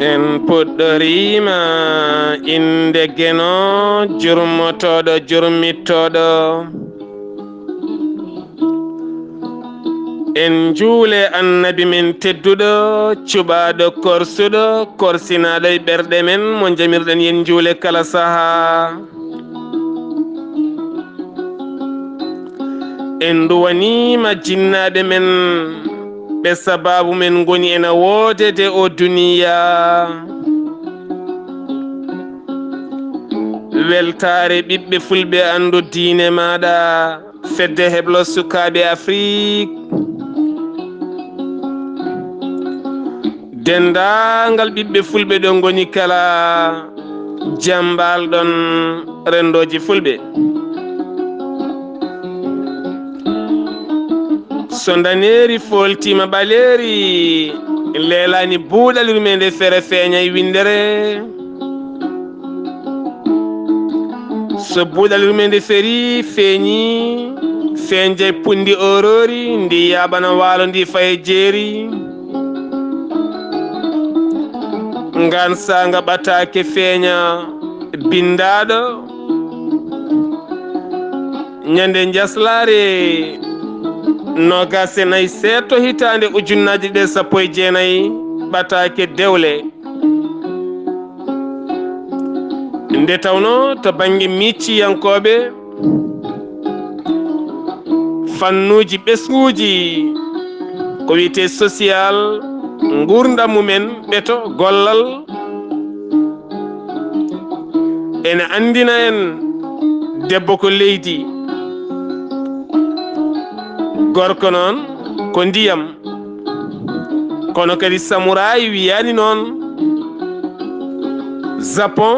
en puɗɗorima inde geno jurmotoɗo jurmittoɗo en juule annabi min tedduɗo cuɓaɗo korsuɗo korsinaɗo e ɓerɗe men mo jamirɗen yen juule kala saaha en duwanima jinnaɓe men ɓe sababu men goni ena woodede o duniya weltare ɓiɓɓe fulɓe andu diine maɗa fedde heblo sukaɓe afrique dendagal ɓiɓɓe fulɓe ɗo goni kala jambalɗon rendoji fulɓe so daneri foltima ɓaleri leelani buuɗal rumede fere feeñay windere so buuɗal rumede feri feeñi feeñjay pundi orori ndi yaɓana waalo ndi faye jeeri ngan sanga ɓatake feeña bindaɗo ñande jaslare nogase nayi seeto hitande ujunnaji ɗe 19 ɓatake dewle nde tawno to banggue micciyankoɓe fannuji ɓesguji ko wiyete social gurdam mumen ɓeto gollal ene andina en debbo ko leydi gorko noon ko ndiyam kono kadi samourayi wiyani noon japon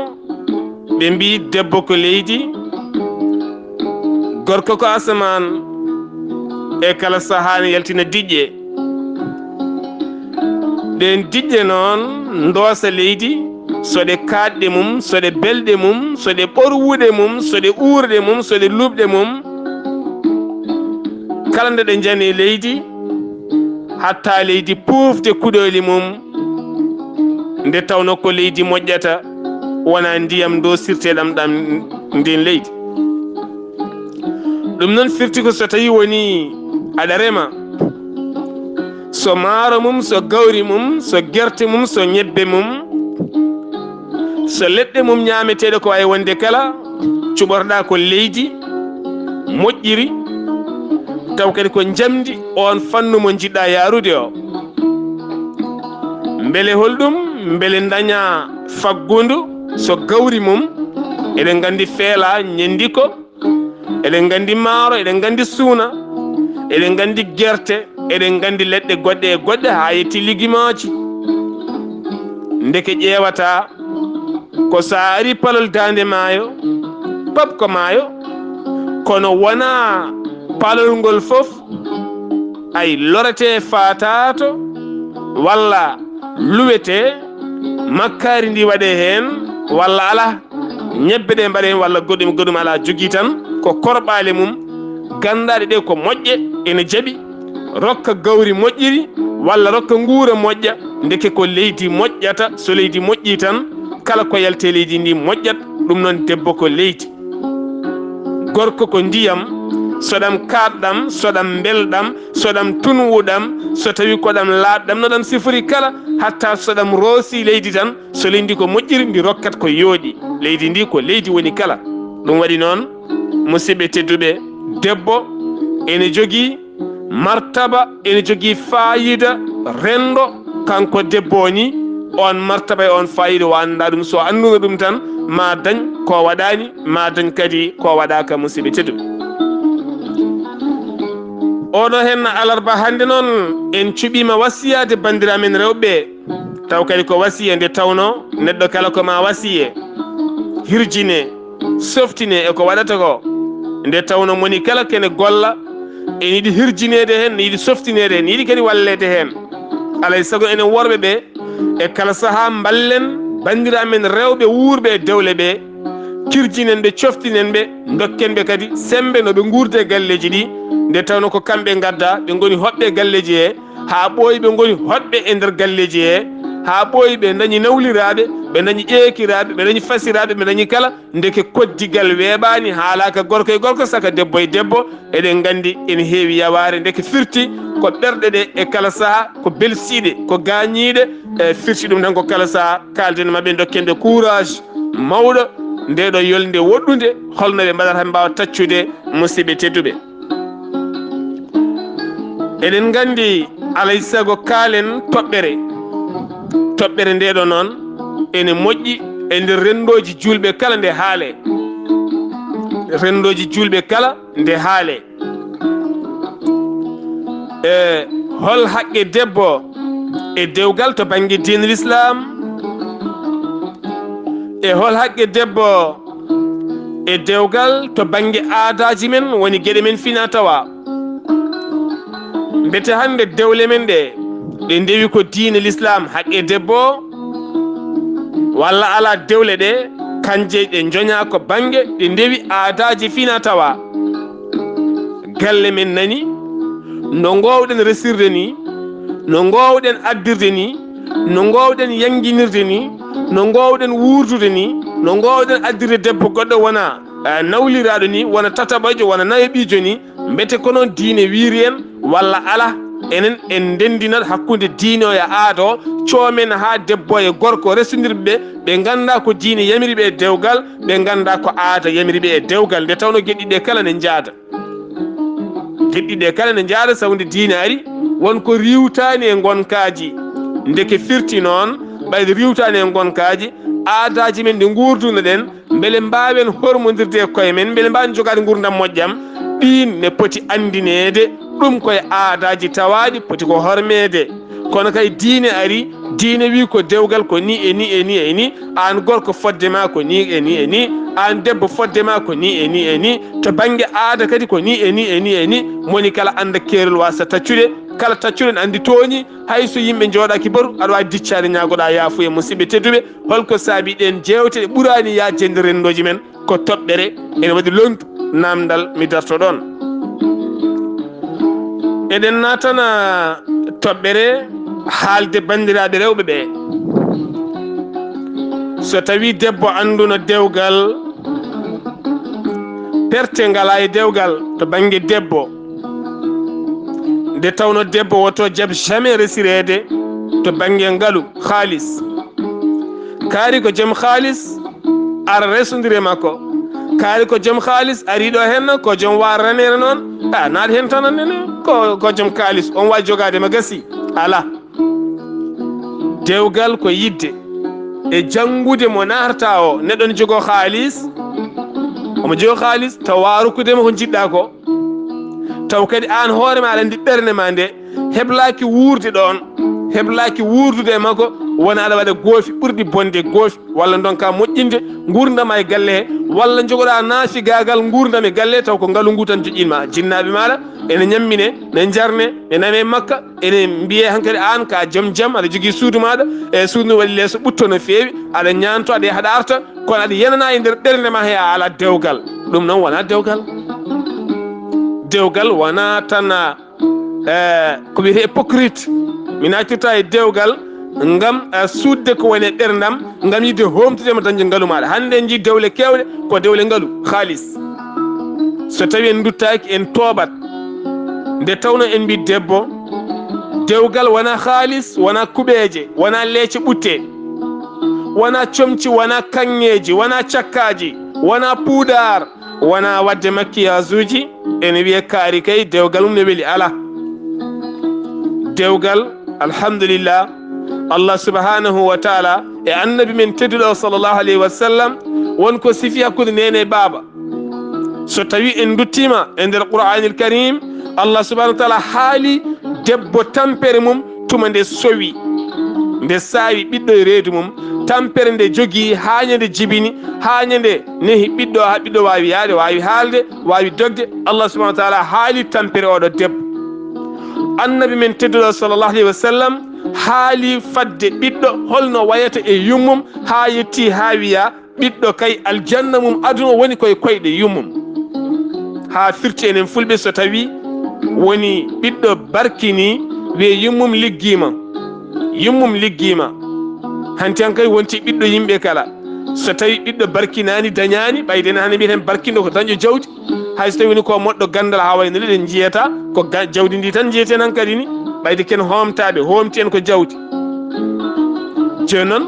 ɓe mbi debbo ko leydi gorko ko asaman e kala sahani yaltina diƴƴe ɗen diƴƴe noon doosa leydi soɗe kaɗɗe mum soɗe belɗe mum soɗe ɓorwuɗe mum soɗe uurɗe mum soɗe luɓɗe mum kala nde ɗe jani leydi hatta leydi pufde kuɗoli mum nde tawno ko leydi moƴƴata wona ndiyam do sirteɗam ɗam ndin leydi ɗum noon firti ko so tawi woni aɗa rema so maaro mum so gawri mum so guerte mum so ñebbe mum so leɗɗe mum ñameteɗe ko wawi wonde kala cuɓorɗa ko leydi moƴƴiri taw kadi ko jamdi on fannu mo jiɗɗa yarude o beele holɗum beele daña faggudu so gawri mum eɗen gandi feela ñendi ko eɗen gandi maaro eɗen gandi suuna eɗen gandi guerte eɗen gandi leɗɗe goɗɗe e goɗɗe ha yetti ligimaji ndeke ƴewata ko sa ari palol dande maayo pop ko maayo kono wona palol ngol fof ay lorete fatato walla luwete makkari ndi waɗe hen walla ala ñebbe ɗe mbaɗe hen walla goɗɗum ala jogui tan ko korɓale mum gandaɗe ɗe ko moƴƴe ene jaaɓi rokka gawri moƴƴiri walla rokka nguura moƴƴa ndeke ko leydi moƴƴata so leydi moƴƴi tan kala ko yalte leydi ndi moƴƴat ɗum noon debbo ko leydi gorko ko ndiyam soɗam kaɗɗam soɗam belɗam soɗam tunwuɗam so tawi koɗam laaɗɗam no ɗam sifori kala hatta soɗam roosi leydi tan so leydi ko moƴƴiri ndi rokkat ko yooɗi leydi ndi ko leydi woni kala ɗum waɗi noon musidɓe tedduɓe debbo ene jogii martaba ene jogii fayida rendo kanko debbo ni on martaba e on fayida o anda ɗum so anduno ɗum tan ma dañ ko waɗani ma dañ kadi ko waɗaka musidɓe tedduɓe oɗo hen alarba hande noon en cuɓima wasiyade bandiramen rewɓe taw kadi ko wasiya nde tawno neɗɗo kala ko ma wasiye hirjine softine eko waɗata ko nde tawno moni kala kene golla en yiiɗi hirjinede hen ne yiiɗi softinede hen ne yiiɗi kadi wallede hen alay saago enen worɓe ɓe e kala saaha ballen bandiramen rewɓe wuurɓe e dewle ɓe kirjinen ɓe coftinen ɓe dokken ɓe kadi sembe no ɓe guurde galleji ɗi nde tawno ko kamɓe gadda ɓe goni hoɓɓe galleji he ha ɓooyi ɓe goni hoɗɓe e nder galleji he ha ɓooyi ɓe dañi nawliraɓe ɓe dañi ƴeekiraɓe ɓe dañi fasiraɓe ɓe dañi kala ndeke koddigal weeɓani haalaka gorko e gorko saka debbo e debbo eɗen gandi ene heewi yaware ndeke firti ko ɓerɗe ɗe e kala saaha ko belsiɗe ko gañiɗe e firti ɗum tan ko kala saaha kalden mabɓe dokkende courage mawɗo nde ɗo yolde woɗɗude holno ɓe mbaɗata mbawa taccude musidɓe tedduɓe eɗen gandi alay sago kaalen toɓɓere nde ɗo noon ene moƴƴi e nder rendoji julɓe kala nde haale rendoji julɓe kala nde haale e hol haqqe debbo e dewgal to banggue diine l'islam e hol haqqe debbo e dewgal to banggue aadaji men woni gueɗe men fina tawa mbete hande dewle men ɗe ndewi ko diine l'islam haqqe debbo walla ala dewle ɗe kanje ɗe joña ko banggue ɗe ndewi aadaji fina tawa galle men nani no gowɗen resirde ni no gowɗen addirde ni no gowɗen yanguinirde ni no gowɗen wurdude ni no gowɗen addirde debbo goɗɗo wona nawliraɗo ni wona tataɓajo wona nayoɓijo ni mbete ko noon diine wiiri en walla ala enen en ndendinat hakkude diine o e aada o coomen ha debbo e gorko resodirɓe ɓe ganda ko diine yamiriɓe e dewgal ɓe ganda ko aada yamiriɓe e dewgal nde tawno gueɗɗiɗe kala ne jaada gueɗɗiɗe kala ne jaada sawde diine ari wonko riwtani e gonkaji ndeke firti noon ɓayde riwtani e gonkaji aadaji men ɗe gurduno ɗen beele mbawen hormodirde e koye men beele mbawen jogade gurdam moƴƴam ɗin ne poti andinede ɗum koye aadaji tawaɗi poti ko hormede kono kay diine ari diine wi ko dewgal ko ni e ni e ni e ni an gorko foddema ko ni e ni e ni an debbo foddema ko ni e ni e ni to banggue aada kadi ko ni e ni e ni e ni moni kala anda keerol wasa taccude kala taccude ne andi tooñi hayso yimɓe jooɗaki baru aɗa wawi diccade ñagoɗa yaafuye musidɓe tedduɓe holko saabi ɗen jewte ɗe ɓuurani yajjede rendoji men ko toɓɓere ene waɗi lontu namdal mi darto ɗon eɗen natana toɓɓere haalde bandiraɓe rewɓe ɓe so tawi debbo anduno dewgal perte ngala e dewgal to banggue debbo nde tawno debbo woto jab jamais resirede to banggue ngaalu haalis kaari ko joom haalis ara resodiri makko kaari ko joom haalis ariɗo hen ko joom war ranere noon naat hen tan nene ko joom haalis on wawi jogade ma gasi ala dewgal ko yidde e janggude mo narta o neɗɗo ne jogo haalis omo jogo haalis taw warukudema ko jiɗɗa ko taw kadi an hoore maɗa andi ɓerde ma nde heblaki wurde ɗon heblaki wurdude e makko wona aɗa waɗa goofi ɓurɗi bonde goofi walla donka moƴƴinde gurdama e galle he walla jogoɗa naafi gagal gurdam e galle taw ko ngaalu ngu tan joƴinma jinnaɓe maɗa ene ñammine ne jarne ne name makka ene mbiye hankkadi an ka joom jaam aɗa jogui suudu maɗa e suudu ndu waɗi leeso ɓutto no fewi aɗa ñanto aɗa haɗa arta kono aɗa yenana e nder ɓerde ma he a ala dewgal ɗum noon wona dewgal dewgal wona tan ko wiyete hypocrite mi natirta e dewgal ngam sudde ko woni e ɓerdam ngam yidde homtudema dañde ngaalu maɗa hande en jii dewle kewɗe ko dewle ngaalu haalis so tawi en duttaki en tooɓat nde tawno en mbi debbo dewgal wona haalis wona kuɓeje wona leece ɓutte wona comci wona kanŋeji wona cakkaji wona puudar wona wadde maquillage uji ene wiye kaari kay dewgal mum ne weeli ala dewgal alhamdulillah allah subhanahu wa taala e annabi men tedduɗo sallllahu alayhi wa sallam wonko sifi hakkude nene e baaba so tawi en duttima e nder qur'anil karim allah subahanahu wa taala haali debbo tampere mum tuma nde sowi nde saawi ɓiɗɗo e reedu mum tampere nde jogii haañande jibini haañande nehi ɓiɗɗo ha ɓiɗɗo wawi yaade wawi haalde wawi dogde allah subahana wa taala haali tampere oɗo debbo annabi men tedduɗo sallllahu alayhi wa sallam haali fadde ɓiɗɗo holno wayata e yummum ha yetti ha wiya ɓiɗɗo kay aljanna mum aduna woni koye koyɗe yummum ha firti enen fulɓe so tawi woni ɓiɗɗo barkini wiye yummum liggima hanti an kay wonti ɓiɗɗo yimɓe kala so tawi ɓiɗɗo barkinani dañani ɓayden hande mbiyeten barkindo ko dañƴo jawdi hay so tawi woni ko moɗɗo gandal ha wayno ɗen jiyata ko jawdi ndi tan jiyeten hankadi ni ɓayde ken homtaɓe homti en ko jawdi joni noon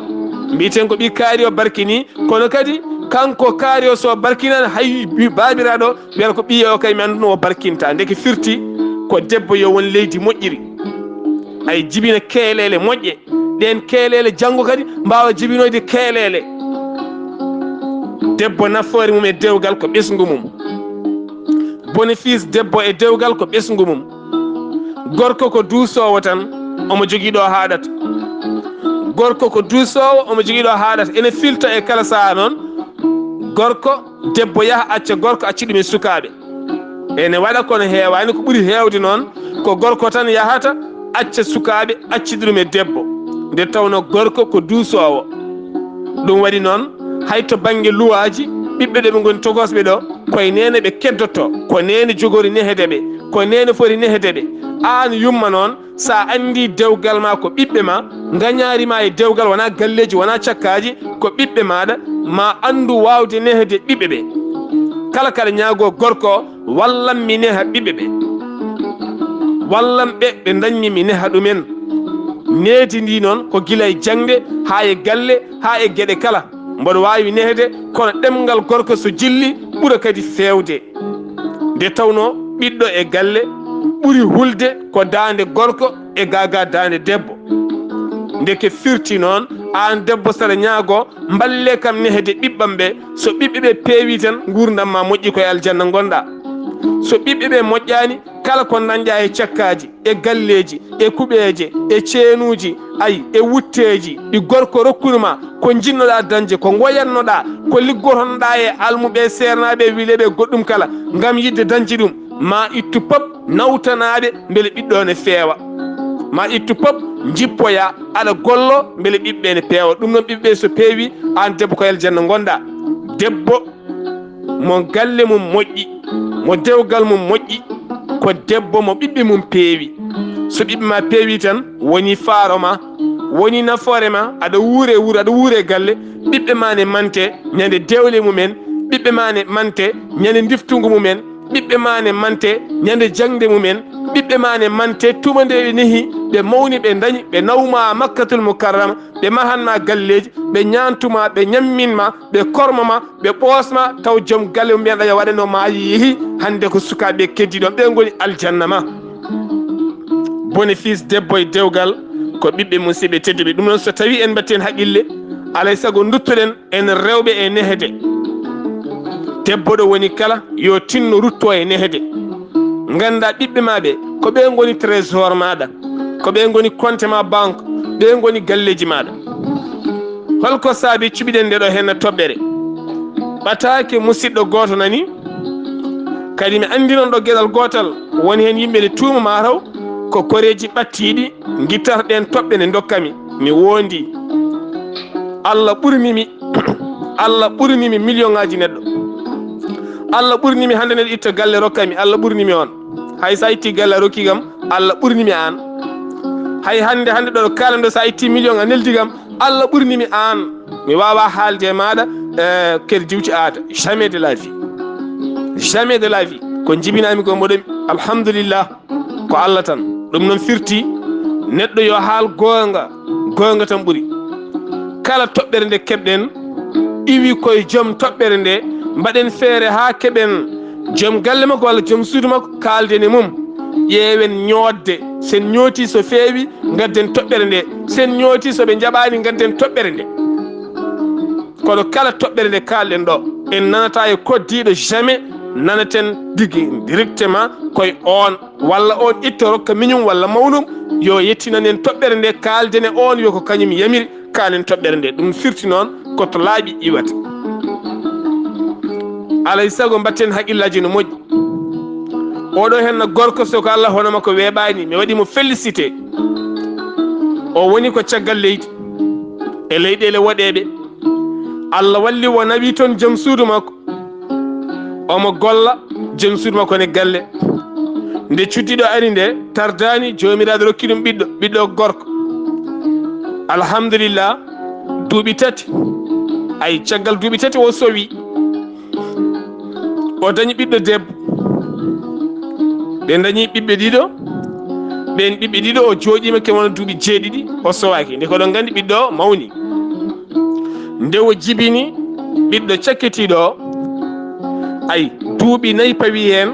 mbiten ko ɓi kaari o barkini kono kadi kanko kaari o so barkinani hay babiraɗo wiyata ko ɓiye o kay mi anduno o barkinta ndeke firti ko debbo yo won leydi moƴƴiri ay jibina keelele moƴƴe ɗen keelele janggo kadi mbawa jibinoyde keelele debbo nafoore mum e dewgal ko ɓesgu mum bénéfice debbo e dewgal ko ɓesgu mum gorko ko duusowo tan omo joguiɗo haaɗata gorko ko duusowo omo joguiɗo haaɗata ene filta e kala saaha noon gorko debbo yaha acca gorko acci ɗum e sukaɓe ene waɗa kono heewani ko ɓuuri heewde noon ko gorko tan yahata acca sukaɓe accide ɗum e debbo nde tawno gorko ko duusowo ɗum waɗi noon hayto banggue luwaji ɓiɓɓe ɗo ɓe goni togosɓe ɗo koye nene ɓe keddoto ko nene jogori nehedeɓe ko nene foti nehedeɓe an yumma noon sa andi dewgal ma ko ɓiɓɓe ma gañarima e dewgal wona galleji wona cakkaji ko ɓiɓɓe maɗa ma andu wawde nehede ɓiɓɓe ɓe kala kaɗa ñaago gorko wallam mi neha ɓiɓɓe ɓe wallam ɓe dañmi mi neha ɗumen needi ndi noon ko gila e jangde ha e galle ha e gueɗe kala mboɗo wawi nehde kono ɗemgal gorko so jilli ɓuura kadi fewde nde tawno ɓiɗɗo e galle ɓuuri hulde ko dande gorko e gaga dande debbo ndeke firti noon an debbo saɗa ñaago mballe kam nehede ɓiɓɓam ɓe so ɓiɓɓe ɓe peewi tan gurdam ma moƴƴi koye aljanna gonɗa so ɓiɓɓe ɓe moƴƴani kala ko dañƴa e cakkaji e galleji e kuɓeje e ceenuji ayi e wutteji ɗi gorko rokkunuma ko jinnoɗa dañde ko goyannoɗa ko liggotonoɗa e almuɓe sernaɓe wileɓe goɗɗum kala gam yidde dañde ɗum ma ittu pop nawtanaɓe beele ɓiɗɗo ne feewa ma ittu pop jippoya aɗa gollo beele ɓiɓɓe ne peewa ɗum noon ɓiɓɓe so peewi an debbo ko aljanna gonɗa debbo mo galle mum moƴƴi mo dewgal mum moƴƴi ko debbo mo ɓiɓɓe mum peewi so ɓiɓɓe ma peewi tan woni faaro ma woni nafoore ma aɗa wuure wuuro aɗa wuure galle ɓiɓɓe ma ne mante ñande dewle mumen ɓiɓɓe ma ne mante ñande diftungu mumen ɓiɓɓe ma ne mante ñande jangde mumen ɓiɓɓe ma ne mante tuma nde ɓe neehi ɓe mawni ɓe dañi ɓe nawma makkatul mukarrama ɓe mahanma galleji ɓe ñantuma ɓe ñamminma ɓe kormama ɓe ɓoosma taw joom galle mbiyanɗa yo waɗano ma yeehi hande ko sukaɓe keddiɗon ɓe goni aljanna ma bénéfice debbo e dewgal ko ɓiɓɓe musidɓe tedduɓe ɗum noon so tawi en batten haqqille alay saago duttoɗen en rewɓe e nehede debbo ɗo woni kala yo tinno rutto e nehede ganda ɓiɓɓe maɓe ko ɓe goni trésor maɗa ko ɓe goni compte ma banque ɓe goni galleji maɗa holko saabi cuɓiɗen nde ɗo henna toɓɓere ɓatake musidɗo goto nani kadi mi andi noon ɗo gueɗal gotal woni hen yimɓe ne tuuma mataw ko koreji ɓattiɗi guittata ɗen toɓɓe ne dokkami mi wondi Allah ɓurnimi Allah ɓurnimi million ngaji neɗɗo Allah ɓurnimi hande neɗɗo itta galle rokkami Allah ɓurnimi on hay sa itti galle rokki kam Allah ɓurnimi an hay hande ɗo kalando sa itti million a neldi kam Allah ɓurnimi an mi wawa haalde e maɗa kedi diwti aada jamais de la vie jamais de la vie ko jibinami ko mboɗo alhamdulillah ko Allah tan ɗum noon firti neɗɗo yo haal gonga tan ɓuuri kala toɓɓere nde keɓɗen iwi koye joom toɓɓere nde mbaɗen feere ha keɓen joom galle makko walla joom suudu makko kalden e mum ƴeewen ñoodde sen ñooti so feewi gadden toɓɓere nde sen ñooti soɓe jaɓani gadden toɓɓere nde kono kala toɓɓere nde kalɗen ɗo en nanata e koddiɗo jamais nanaten digui directement koye on walla on itta rokka miñum walla mawnum yo yettinanen toɓɓere nde kalden e on yo ko kañum yamiri kalen toɓɓere nde ɗum firti noon koto laaɓi iwata alay saago mbatten haqqillaji no moƴƴi oɗo henna gorko soko Allah hono makko weeɓani mi waɗimo félicité o woni ko caggal leydi e leyɗele waɗeɓe Allah walli wo nawi toon joom suudu makko omo golla joom suudu makko ne galle nde cuddiɗo ari nde tardani jomiraɗo rokki ɗum ɓiɗɗo gorko alhamdulillah duuɓi tati ay caggal duuɓi tati o sowi o dañi ɓiɗɗo debbo ɓe dañi ɓiɓɓe ɗiɗo ɓen ɓiɓɓe ɗiɗo o jooɗima kemono duuɓi jeeɗiɗi o sowaki nde ko ɗon gandi ɓiɗɗo o mawni nde o jibini ɓiɗɗo cakketiɗo o ay duuɓi nayyi pawi hen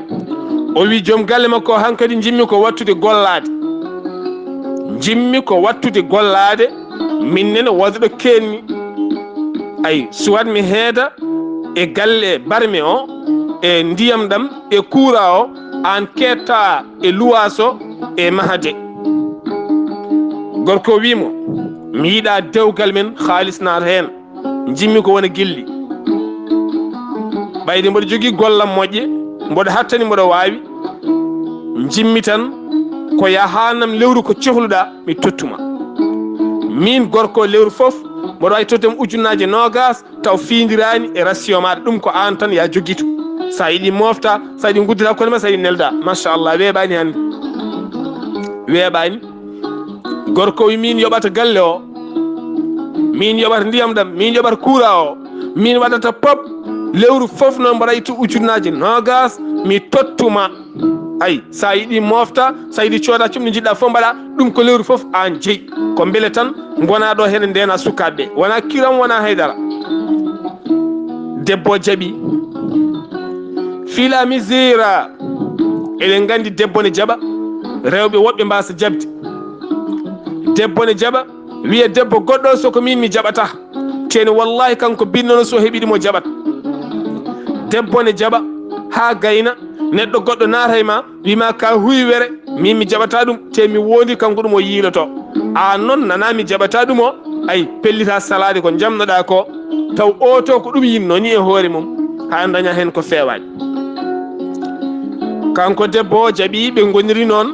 o wi joom galle makko hankkadi jimmi ko wattude gollade minnene wodɗo kenni ay suwat mi heeda e galle barme o e ndiyam ɗam e kuura o an ketta e luwas o e mahade gorko wimo mi yiiɗa dewgal men haalis naata hen jimmi ko wona gilli ɓayde mboɗo jogui gollam moƴƴe mboɗo hattani mboɗo wawi jimmi tan ko yahanam lewru ko cohluɗa mi tottuma min gorko lewru foof mboɗo wawi tottuma ujunnaje nogas taw fiidirani e ration maɗa ɗum ko an tan ya joguito sa yiiɗi mofta sa yiiɗi guddita kono ma sa yiiɗi nelda machallah weeɓani hande weeɓani gorko wi min yoɓata galle o min yoɓata ndiyam ɗam min yoɓata kuura o min waɗata pop lewru foof noon mboɗa itta ujunnaje nogas mi tottuma ay sa yiiɗi mofta sa yiiɗi cooda cumɗo jiɗɗa fof mbaɗa ɗum ko lewru foof an jeeyi ko beele tan gona ɗo hen ndena sukaɓeɓe wona kiram wona haydara debbo jaaɓi fila misira eɗen gandi debbo ne jaaɓa rewɓe woɓɓe mbasa jabde debbo ne jaaɓa wiya debbo goɗɗo soko min mi jaɓata teni wallahi kanko binnono so heeɓiɗimo jaɓat debbo ne jaaɓa ha gayna neɗɗo goɗɗo naata ma wima ka huywere min mi jaɓata ɗum te mi wondi kanko ɗum o yiiloto a noon nana mi jaɓata ɗum o ay pellita salade ko jamnoɗa ko taw oto ko ɗum yinno ni e hoore mum ha daña hen ko fewani kanko debbo o jaaɓi ɓe goniri noon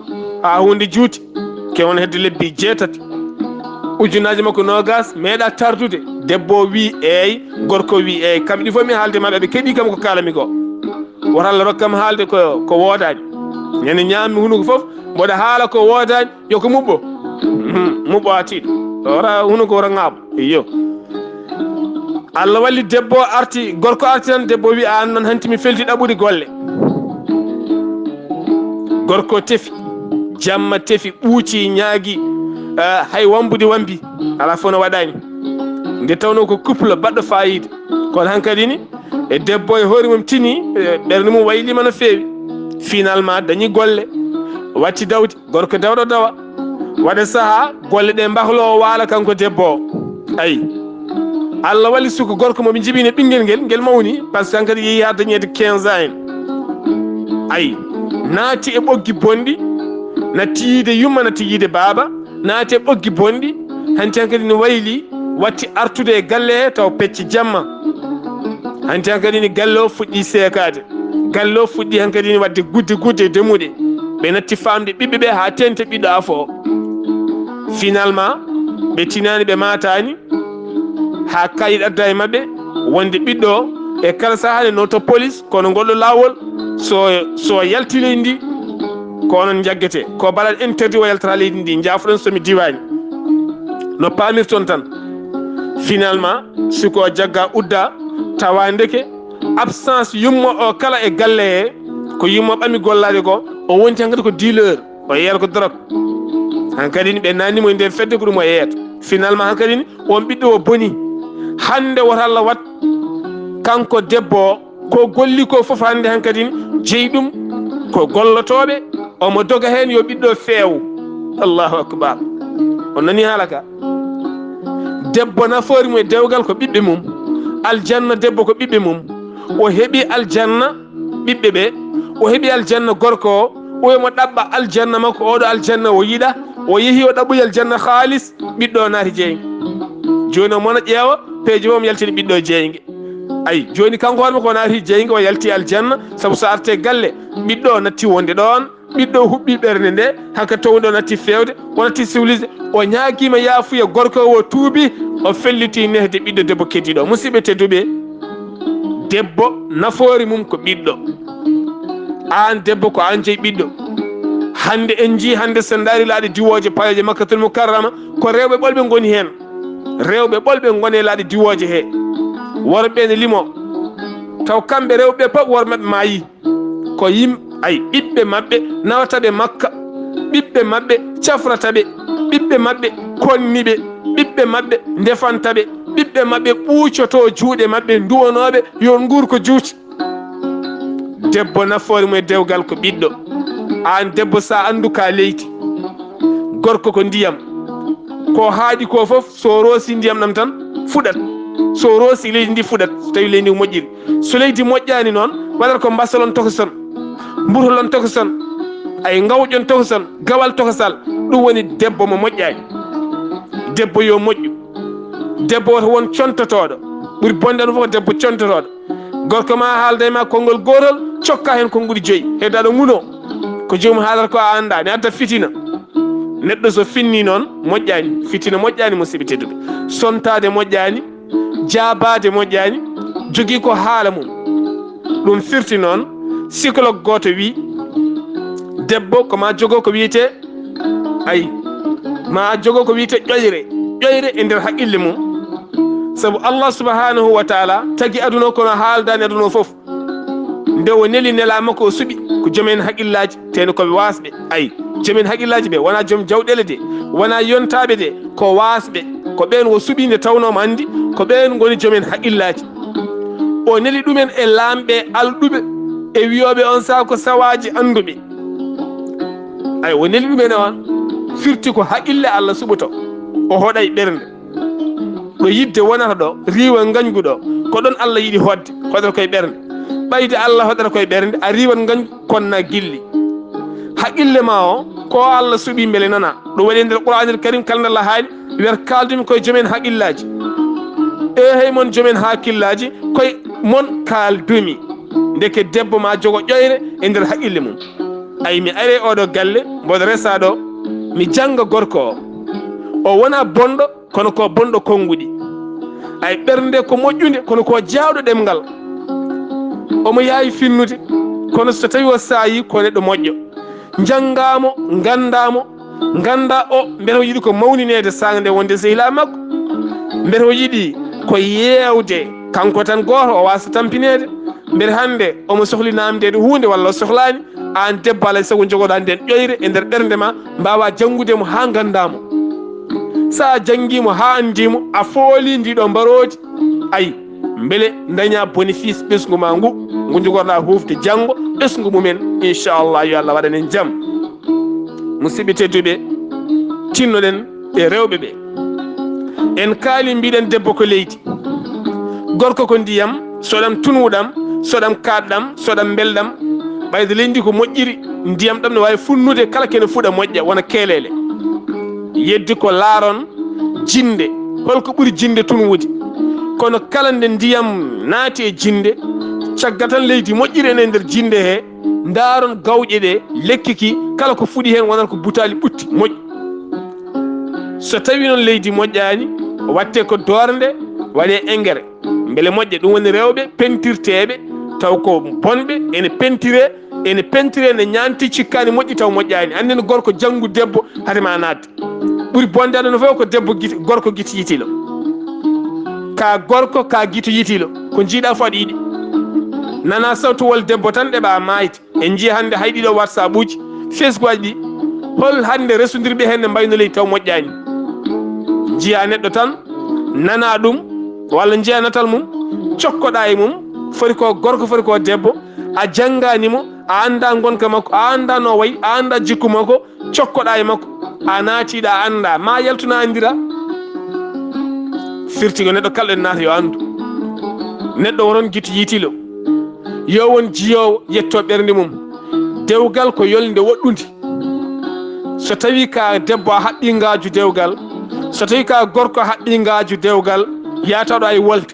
ha hunde juuti kewon hedde lebbi 6 ujunnaje makko nogas meeɗa tardude debbo wi eyyi gorko wi eyyi kamɓe ɗi fof mi haalde maɓe ɓe keeɗi kam ko kalami ko woto Allah rokkam haalde ko woodani ñande ñammi hunuko foof mboɗo haala ko woodani yoko muɓɓo muɓɓo ha tiiɗo ora hunuko wora ŋaaɓo iyo Allah walli debbo arti gorko arti tan debbo wi an noon hanti mi felti ɗaɓɓude golle gorko tefi jamma tefi ɓuuci ñaagui hay wambude wambi ala fof no waɗani nde tawno ko couple baɗɗo fayida kono hankkadi ni e debbo e hoore mum tini ɓerde mum waylima no feewi finalement dañi golle watti dawdi gorko dawɗo dawa waɗa saaha golle ɗe mbahlo waala kanko debbo o ayi Allah walli suko gorko moɓe jibine ɓinguel ngel mawni par ce que hankkadi yeehi ha dañede 15 ans en ayi naati e ɓoggi bonɗi natti yiide yumma natti yiide baaba naati e ɓoggi bonɗi hanti hankkadi ne wayli watti artude e galle he taw pecce jamma hanti hankkadi ni galle o fuɗɗi seekade galle o fuɗɗi hankkadi ni wadde gudde demuɗe ɓe natti famde ɓiɓɓe ɓe ha tente ɓiɗɗo afo o finalement ɓe tinani ɓe matani ha kayit adda e mabɓe wonde ɓiɗɗo o e kala sahane noto police kono goɗɗo lawol so yalti leydi ndi ko onon jaggete ko baɗat interdit o yaltata leydi ndi jafuɗon somi diwani no pamirton tan finalement siko jagga udda tawa ndeke absence yummo o kala e galle he ko yummo ɓami gollade ko o wonti hankkadi ko dealer o yeeyata ko drogue hankkadi ni ɓe nannimo e nder fedde ko ɗum o yeeyata finalement hankkadi ni on ɓiɗɗo o boni hande woto Allah wat kanko debbo o ko golli ko foof hande hankkadi ni jeeyi ɗum ko gollotoɓe omo doga hen yo ɓiɗɗo feew allahu akbar on nani haala ka debbo nafoore mum e dewgal ko ɓiɓɓe mum aljanna debbo ko ɓiɓɓe mum o heeɓi aljanna ɓiɓɓe ɓe o heeɓi aljanna gorko o oyomo ɗaɓɓa aljanna makko oɗo aljanna o yiɗa o yeehi o ɗaɓɓoyi aljanna haalis ɓiɗɗo o naati jeyge joni o mona ƴeewa peeje mom yaltini ɓiɗɗo jeyge ayi joni kanko hoorema ko naati jeyge o yalti aljanna saabu so arte galle ɓiɗɗo o natti wonde ɗon ɓiɗɗo o huɓɓi ɓerde nde hankkadi towde o natti fewde o natti civilisé o ñaaguima yaafuya gorko o tuubi o felliti nehde ɓiɗɗo debbo keddiɗo musidɓe tedduɓe debbo nafoore mum ko ɓiɗɗo an debbo ko an jeeyi ɓiɗɗo hande en jii hande sen daari laaɗe diwoje payoje makkatul mukarrama ko rewɓe ɓolɓe goni hen rewɓe ɓolɓe gone laaɗe diwoje he worɓe ne limo taw kamɓe rewɓe pop worɓe maɓɓe maayi ko ay ɓiɓɓe maɓɓe nawataɓe makka ɓiɓɓe maɓɓe cafrataɓe ɓiɓɓe maɓɓe konniɓe ɓiɓɓe maɓɓe ndefantaɓe ɓiɓɓe maɓɓe ɓuucoto juuɗe maɓɓe duwonoɓe yo nguur ko juuti debbo nafoore mum e dewgal ko ɓiɗɗo an debbo sa andu ka leydi gorko ko ndiyam ko haaɗi ko fof so roosi ndiyam ɗam tan fuɗat so roosi leydi ndi fuɗat so tawi leydi ndi moƴƴiri so leydi moƴƴani noon waɗata ko mbasalon tokoson mburtolon tokoson ay ngawƴon tokoson gawal tokosal ɗum woni debbo mo moƴƴani debbo yo moƴƴu debbo woto won contotoɗo ɓuuri bonde ɗum fof ko debbo contotoɗo gorko ma haalda e ma konngol gotol cokka hen konnguɗi 5 heddaɗo nguno ko jomum haalata ko a anda ne adda fitina neɗɗo so finni noon moƴƴani fitina moƴƴani musidɓe tedduɓe sontade moƴƴani jaabade moƴƴani jogui ko haala mum ɗum firti noon psychologue goto wi debbo ko ma jogo ko wiyete ay ma jogo ko wiyete ƴoyre e nder haqqille mum saabu Allah subhanahu wa taala tagi aduna kono haaldani aduna foof nde o neli nelama ko suuɓi ko joomen haqqillaji teno koɓe wasɓe ay joomen haqqillaji ɓe wona joom jawɗele de wona yontaɓe de ko wasɓe ko ɓen o suuɓi nde tawnoma andi ko ɓen goni joomen haqqillaji o neli ɗumen e lamɓe alɗuɓe e wiyoɓe on saaha ko sawaji anduɓe ay o neli ɗumen e on firti ko haqqille Allah suɓoto o hoɗay ɓernde ɗo yidde wonata ɗo riwa gañgu ɗo ko ɗon Allah yiɗi hodde hoɗata koye ɓernde ɓayde Allah hoɗata koye ɓernde a riwan gañgu konna gilli haqqille ma o ko Allah suuɓi beele nana ɗum waɗi nder Qur'anul Karim kalnde Allah haali wiyata kaldumi koye joomen haqqillaji hey mon joomen hakkillaji koye mon kaldumi ndeke debbo ma jogo ƴoyre e nder haqqille mum ay mi are oɗo galle mboɗo resa ɗo mi janga gorko o wona bonɗo kono ko bonɗo konnguɗi ay ɓernde ko moƴƴude kono ko jawɗo ɗemgal omo yaawi finnude kono so tawi o saayi ko neɗɗo moƴƴo janngamo gandamo ganda o mbete o yiɗi ko mawninede sanga nde wonde sehila makko mbete o yiɗi ko yewde kanko tan goto o wasa tampinede mbete hande omo sohli namdede hunde walla o sohlani an debbo alay sago jogoɗa nden ƴoyre e nder ɓernde ma mbawa janggudemo ha gandamo sa janguimo ha andimo a fooli ndiɗo mbarodi ayi beele daña bénéfice ɓesgu ma ngu jogorɗa hufde janggo ɓesgu mumen inchallah yo Allah waɗanen jaam musidɓe tedduɓe tinnoɗen e rewɓe ɓe en kaali mbiɗen debbo ko leydi gorko ko ndiyam soɗam tunwuɗam soɗam kaɗɗam soɗam belɗam ɓayde leydi ko moƴƴiri ndiyam ɗam ne wawi funnude kala kene fuɗa moƴƴa wona keelele yeddi ko laaron jinde holko ɓuuri jinde tunwude kono kala nde ndiyam naati e jinde caggal tan leydi moƴƴiri ene nder jinde he ndaaron gawƴe ɗe lekkiki kala ko fuɗi hen wonata ko butali ɓutti moƴƴi so tawi noon leydi moƴƴani watte ko doorde waɗe engrais beele moƴƴe ɗum woni rewɓe pentirteɓe taw ko bonɓe ene pentire ne ñanti cikkani moƴƴi taw moƴƴani andene gorko janggu debbo hadema nadde ɓuuri bonde aɗa no fof ko debbo gorko guiti yitilo ka gorko ka guito yitilo ko jiiɗa fo aɗa yiiɗi nana sawtowol debbo tan ɗeɓa mayde en jii hande hay ɗiɗo WhatsApp uji Facebook aji ɗi hol hande resodirɓe hen ne mbayno leydi taw moƴƴani jiiya neɗɗo tan nana ɗum walla jiiya natal mum cokkoɗa e mum foti ko gorko foti ko debbo a jangganimo a anda gonka makko a anda no wayi a anda jikku makko cokkoɗa e makko a naatiɗa anda ma yaltuna andira firtigo neɗɗo kalɗo en naata yo andu neɗɗo woron guito yitilo yo won jiyowo yetto ɓernde mum dewgal ko yolde woɗɗude so tawi ka debbo a haɓɓi ngaju dewgal so tawi ka gorko a haɓɓi ngaju dewgal yataɗo ay wolde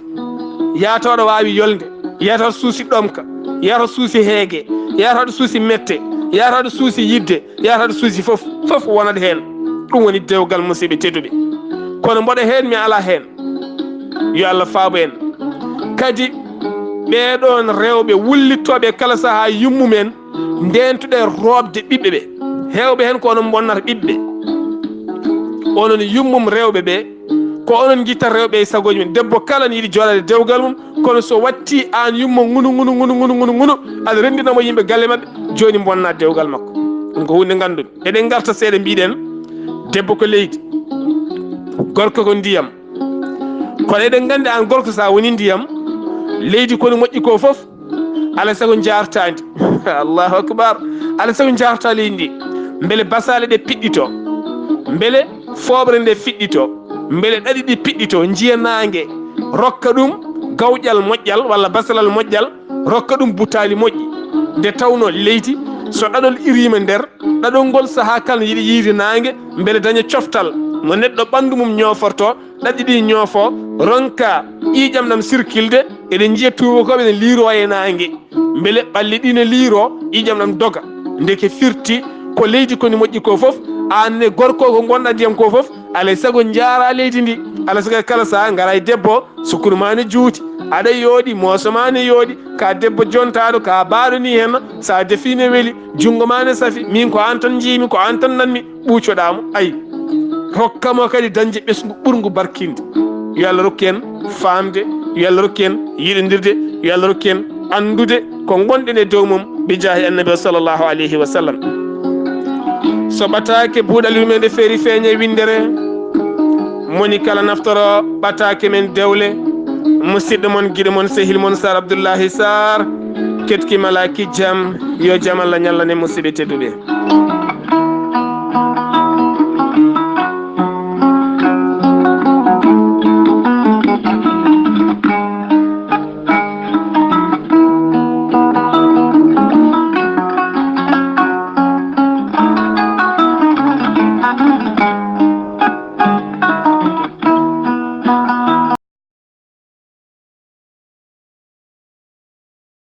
yataɗo wawi yolde yataɗo suusi ɗomka yataɗo suusi heege yataɗo suusi mette yataɗo suusi yidde yataɗo suusi fof wonat hen ɗum woni dewgal musidɓe tedduɓe kono mboɗo hen mi ala hen yo Allah faabo en kadi ɓeɗon rewɓe wullittoɓe kala saaha yummumen ndentuɗe robde ɓiɓɓe ɓe hewɓe hen ko onon bonnata ɓiɓɓe onon yummum rewɓe ɓe ko onon gitta rewɓe e sagoji men debbo kala ne yiɗi joɗade dewgal mum kono so watti an yummo ngunu aɗa rendinamo yimɓe galle mabɓe joni bonna dewgal makko ɗum ko hunde gandude eɗen garta seeɗa mbiɗen debbo ko leydi gorko ko ndiyam kono eɗen gandi an gorko sa woni ndiyam leydi kono moƴƴi ko foof alay sago jartadi allahu akbar alay sago jarta leydi ndi beele basale ɗe piɗɗito beele foɓre nde fiɗɗito beele ɗaɗi ɗi piɗɗito jiiya nangue rokka ɗum gawƴal moƴƴal walla basalal moƴƴal rokka ɗum butali moƴƴi nde tawno leydi so ɗaɗol irima nder ɗaɗol ngol saaha kala yiiɗi yiide nangue beele daña coftal mo neɗɗo ɓandu mum ñoforto ɗaɗi ɗi ñoofo ronka ƴiƴam ɗam circulde eɗen jiiya tubakoɓe ne liiro e nangue beele ɓalli ɗi ne liiro ƴiƴam ɗam doga ndeke firti ko leydi koni moƴƴi ko foof anne gorko ko gonɗa ndiyam ko foof alay sago jaara leydi ndi alay sago kala saaha gara e debbo sukkuru ma ne juuti aɗa yooɗi mooso ma ne yooɗi ka debbo jontaɗo ka baaɗo ni hen sa defi ne weeli jungo ma ne safi min ko an tan jiimi ko an tan nanmi ɓuucoɗamo ayi hokkamo kadi dañde ɓesgu ɓurgu barkinde yo Allah rokki en famde yo Allah rokki en yiɗodirde yo Allah rokki en andude ko gonɗen e dow mum bi jaahi annabi sallllahu alayhi wa sallam so ɓatake buuɗal yumen nde feeri feeñe windere moni kala naftoro ɓatake men dewle musidɗo mon guiɗo mon sehil mon Sar Abdoullahi Sarr ketki malaki jaam yo jaam Allah ñallane musidɓe tedduɓe